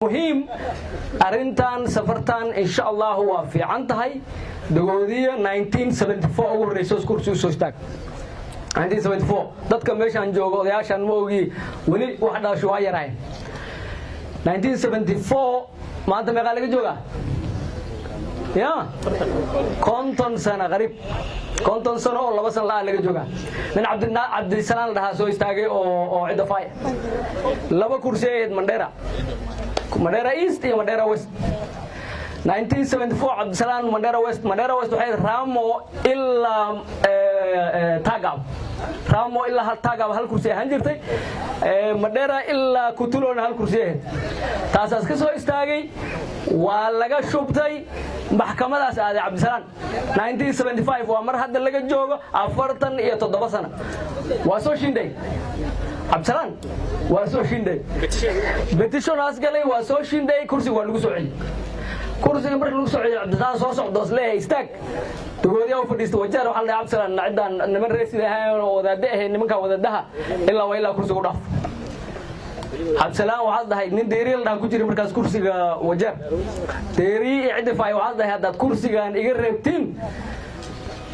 مهم أرنتان سفرتان إن شاء الله هو في عنتهاي دقودية 1974 أول رئيس كرسي سوستاك 1974 ضد كميشان جوجو ياشان موجي ولي واحدة شوية راي 1974 ما أنت مقالك جوجا يا كونتون سنة غريب كونتون سنة والله بس الله عليك جوجا من عبد السلام ده سوستاكي أو عدا فاي لبا كرسي منديرا إيست يا منديرا ويست 1974 عبد السلام منديرا ويست waxay raamo ilaa tagab raamo ilaa hal tagab hal kursi ahaan jirtay Mandera ilaa Kutulona hal kursi ahayd taasaas ka soo istaagay waa laga shubtay maxkamadaas aaday Cabdi Salaan 1975 waa mar hadda laga joogo 47 sano waa soo shinday Cabdi Salaan waa soo shinday petition asgalay waa soo shinday kursi waa lagu soo celiyay kursiga markii lagu soo celiyay Cabdi Salaan soo socdo islee istaag دقودي أو فديست وجار وحنا عبد السلام عندنا نمر رئيس ده وذا نمك وذا إلا وإلا كرسي قداف عبد السلام وعاد هاي نديري لنا كتير مركز كرسي وجار ديري عند فاي وعاد هذا كرسي كان يقربتين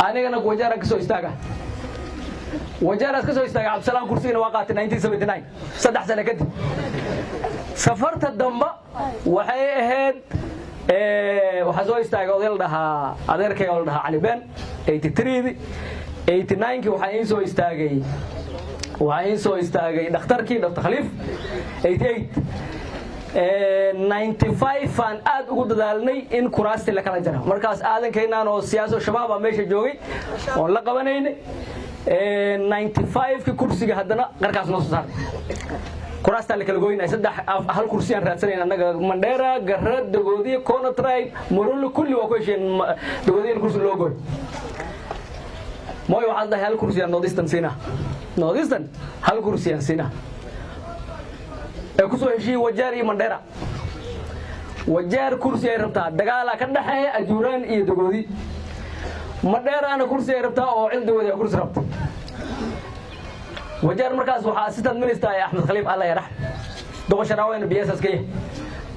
أنا كنا وجار كسو استاجا وجار كسو استاجا عبد السلام كرسي نواقعت 1979 صدق سنة كده سافرت الدنبا وحي هاد waxaa soo istaagay odayl dhahaa adeerkay oo dhahaa Cali Ben 83 89 waxaa soo istaagay dhakhtarkii Dr. Khaliif 88 95 aan aad ugu dadaalnay in kuraasti la kala jaro markaas aadankeynaan oo siyaasad shabaab ah meesha joogay oo la qabanaynay 95 ki kursiga haddana qarkaas noo soo saaray kuraasta la kala gooynay saddex hal kursi aan raadsanayna anaga Mandera garad Dagoodiye Kona Tribe Morolo kulli waa ku hesheen Dagoodiye kursi loo gooy mooy waxaad hal kursi aan Northeastern hal kursi aan sina ku soo heshii Wajeer iyo Mandera Wajeer kursi ay rabtaa dagaal ka dhaxeeya Ajuuraan iyo Dagoodiye Mandera ana kursi ay rabtaa oo Dagoodiye kursi rabtaa وجار مركز وحاسة المنستر أحمد خليف الله يرحم دوغ شراوين بياسس كيه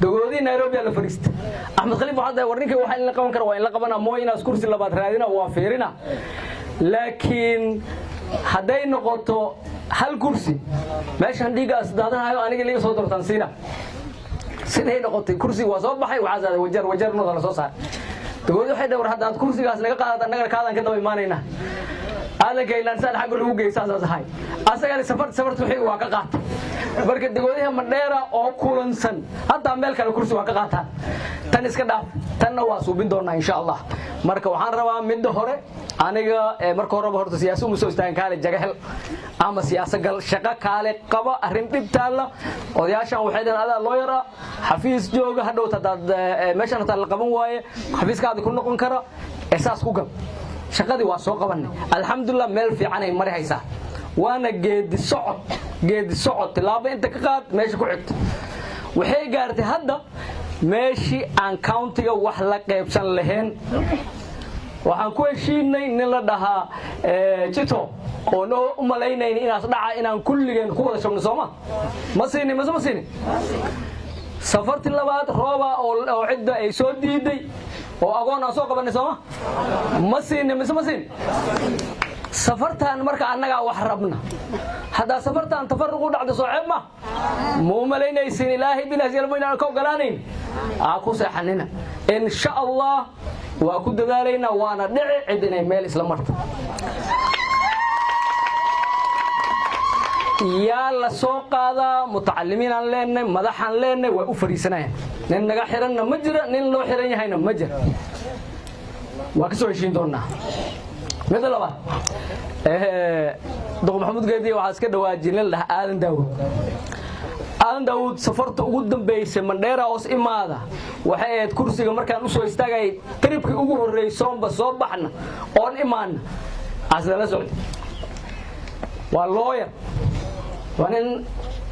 دوغودي نيروبي على فريست أحمد خليف وحده ورنيك وحين لقبنا كروين لقبنا موينا سكورس اللي باترادينا وافيرنا لكن هداي نقطة هل كرسي ماشي عندي قاس دادنا هاي أنا قلي صوت تنسينا سيدي نقطة كرسي وصوب بحي وعزا وجار نضل صوصار دوغودي وحده ورحد كرسي قاس نقا نقر كذا كده بيمانينا هذا كيلان سال حق الوجه ساس هاي أسأل سفرت وحي واقعات بركة دقوديها منديرة أو كولنسن حتى عمل كانوا كرسي واقعاتها تنس كده تنواسو بندورنا إن شاء الله مركب وحن روا من دهورة أنا مركب روا بهرت سياسة مسوستان كله جاهل أما سياسة قال شقة كله قبا أرنتي بتاعنا ودياشان وحيدا هذا لويرا حفيز جوجا هدو تداد مشان تلقبون واي حفيز كده كنا كنكرا إحساس كوكب shaqadii waa soo qabanay alxamdulillah meel fiican ay mari haysaa waana geedi socod tilaabo inta ka qaad meesha ku xigto waxay gaartay hadda meeshii aan countiga wax la qaybsan lahayn waxaan ku heshiinay nin la dhahaa Chito oo noo u malaynayna inaas dhaca inaan kulligeen ku wada shabno Soomaa ma siinin safartii labaad rooba oo cidda ay soo diiday oo agoon aan soo qabanay Soomaa ma siin safartan marka annaga wax rabna hada safartan tafarruq u dhacdo soo ceeb ma muu malaynaysin ilaahi bilaas yalmayna ka ogolaanayn ku saxanina insha Allah waa ku dadaalayna waana dhici cid inay meel isla marto يا الله سوق هذا متعلمين عن لنا مدح عن لنا وأفريسنا نن نجا حرنا مجرى نن لو حرنا هينا مجرى وكسو عشرين دورنا مثل الله دكتور محمود قيدي وعسكر دواجين له آدم داود سفرت قدام بيس منديرا أوس إماذا وحيد كرسي مركان وسو استجاي تريب كأوجه الرئيسون بصوب بحنا أون إيمان عسل سعود واللوير وأنا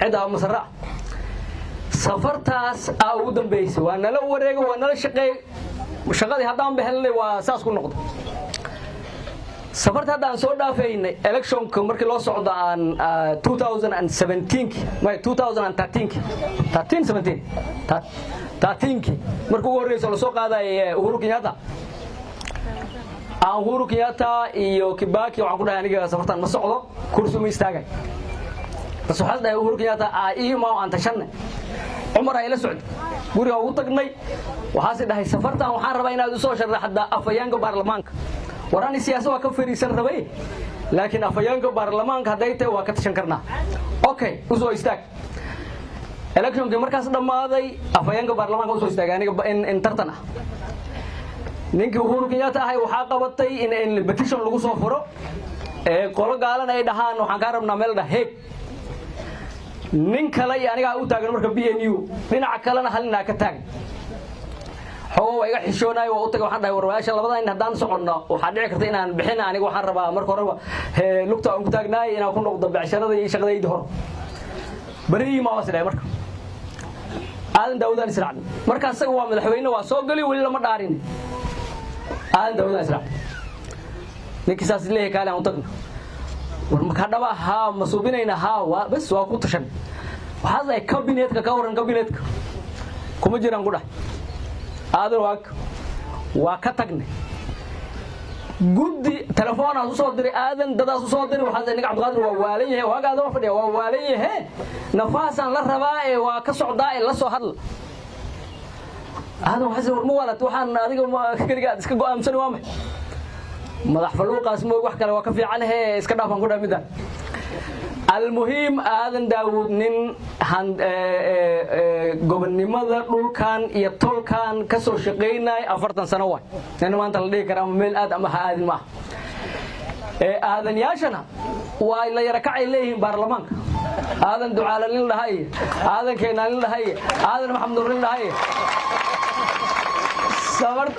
عدا مسرع سفرتاس قدام بيس وأنا لو وريق وأنا لشقي شغلي هدام بهاللي وأساس كل نقطة safarta hadda aan soo dhaafaynay electionka markii loo socdo aan 2017 may 2013 markii ugu horreysay la soo qaaday Uhuru Kenyatta iyo Kibaki waxaan ku dhahay aniga safartan ma socdo kursi ma istaagay bas waxaan dhahay Uhuru Kenyatta ma aan tashanay Umar ay la socday guriga ugu tagnay waxaas dhahay safartan waxaan rabaa inaad u soo sharaxdo afayeenka baarlamaanka warani siyaasad waa ka fariisan rabay laakiin afayeenka baarlamaanka haday tahay waa ka tashan karnaa okay u soo istaag election markaas dhamaaday afayeenka baarlamaanka u soo istaagay aniga in tartan ah ninkii Uhuru Kenyatta ahay waxa qabatay in petition lagu soo furo qolo gaalan ay dhahaan waxaan ka rabnaa meel dhaheeg nin kale aniga u taagan marka BNU dhinaca kalena halina ka taagan xoo iga xishoonaay oo u tagay waxaan dhahay warwaasha labada in hadaan socono waxa dhici karta inaan bixin aniga waxaan rabaa marka horeba lugta aan ku taagnaay inaan ku noqdo bacshirada iyo shaqadayda hor bari ma wasay marka aadan Daawud Israac marka asaga waa madaxweyne waa soo gali wali lama dhaarin aadan Daawud Israac ninkiisaas leeyahay kale aan u tagno war ma ka dhaba ha masuubinayna ha waa bas waa ku tashan waxa ay cabinetka ka waran cabinetka kuma jiraan ku dhahay aadan waa ka tagnay guddi telefoon aan soo diray aadan dadaas soo diray waxa aniga Cabdiqaadir waa waalan yahay waagaada waa fadhiya waa waalan yahay nafaasan la rabaa ee waa ka socdaa in la soo hadal aadan waxa war ma walad waxaan adiga kaliya iska go'aamsan waa maxay madax faluuqaas ma wax kale waa ka fiican iska dhaafan ku dhaamida المهم آذن داود نين gobonnimada dhulkan iyo tolkan ka soo shaqeynay 40 sano way in maanta la dhigi karo meel aad ama aadin ma aadan yaashana waa la yara kacay leeyihiin baarlamaanka aadan ducaalalin lahay aadan keenalin lahay aadan maxamed nuurin lahay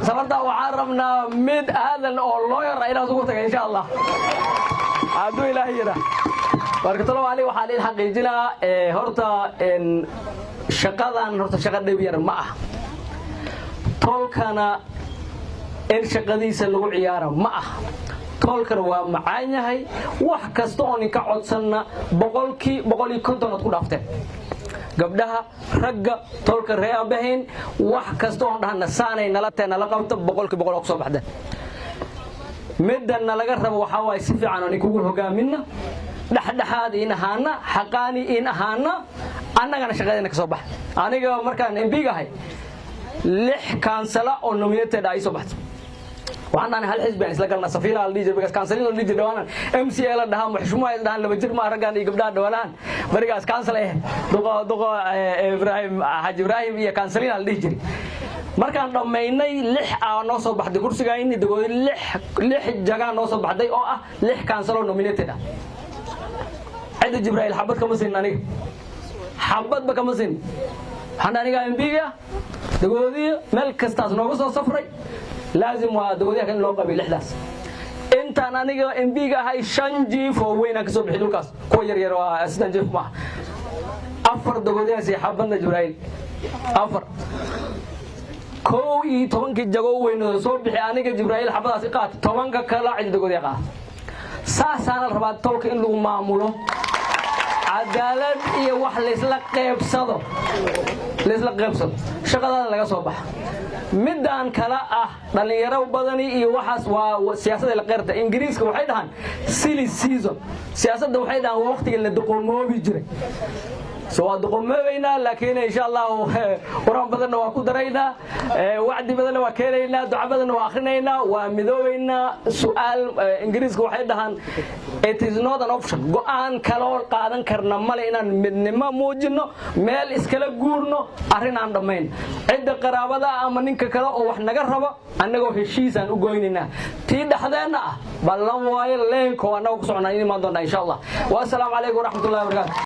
sabarta waxaan rabnaa mid aadan oo lawyer ayna ugu tagay insha Allah aadu ilaahi yara barkatolo wali waxa la xaqiijinaa horta shaqadan horta shaqa dhib yar ma ah tolkana in shaqadiisa lagu ciyaaro ma ah tolkana waa macaan yahay wax kasta oo ninka codsanna 150 ku dhaafteen gabdhaha ragga tolka reebahin wax kasta oo dhahna saanay nala teen la qabto 100% oo soo baxda midana laga rabo waxa way si fiican oo kugu hogaaminna dhaxdhaxaad in ahaana xaqaani in ahaana annagana shaqadeena ka soo bax aniga markaan MP gahay 6 kansala oo nominated ay soo baxdo waxaan hal xisbi isla galna safiina al DJ bigas kansalin al DJ dhawanan MCA la dhaha muxshumaa dhahan laba jir ma aragaan iyo gabdhaha dhawanan barigaas kansal duqo Ibrahim Haji Ibrahim iyo kansalin al DJ markaan dhameynay 6 aan noo soo baxday kursiga in dagood 6 jaga noo soo baxday oo ah 6 kansal oo nominated ah عند جبرائيل حبت كمسين أنا حبت بكمسين حنا إمبيجا دقودي ملك استاذ نوغس صفري لازم ودقودي كان لوقا بالإحداث أنت أنا إمبيجا هاي شنجي فوينك سب حلوكاس كوير يروا أستنجف ما أفر دقودي سي حبنا جبرائيل أفر كوي طبعا كجاو وين صوب أنا جبرائيل حبت أسقاط طبعا كلا عند دقودي قا ساسان الرباط تولك إنه معموله عدالة iyo wax la isla qeybsado shaqada laga soo bax midaan kala ah dhalinyaro badani iyo waxaas waa siyaasadda la qeyrta Ingiriiska waxay dhahan silly season siyaasadda waxay dhahan waqtiga la doqomoobi jiray سواء دقمنا لكن إن شاء الله قرآن بدنا وكدرينا وعد بدنا وكيرينا دعاء بدنا وآخرنا ومذوينا سؤال إنجليز واحد هان it is not an option قان كلام قادن كرنا مالينا من ما موجنا مال إسكال جورنا أرينا عندمين عند قرابة أمانين ككلا أو إحنا جربا أنا جو هالشيء أن أقولنا تيد حدنا بالله وايل لين كوانا وكسرنا إني ما ضنا إن شاء الله والسلام عليكم ورحمة الله وبركاته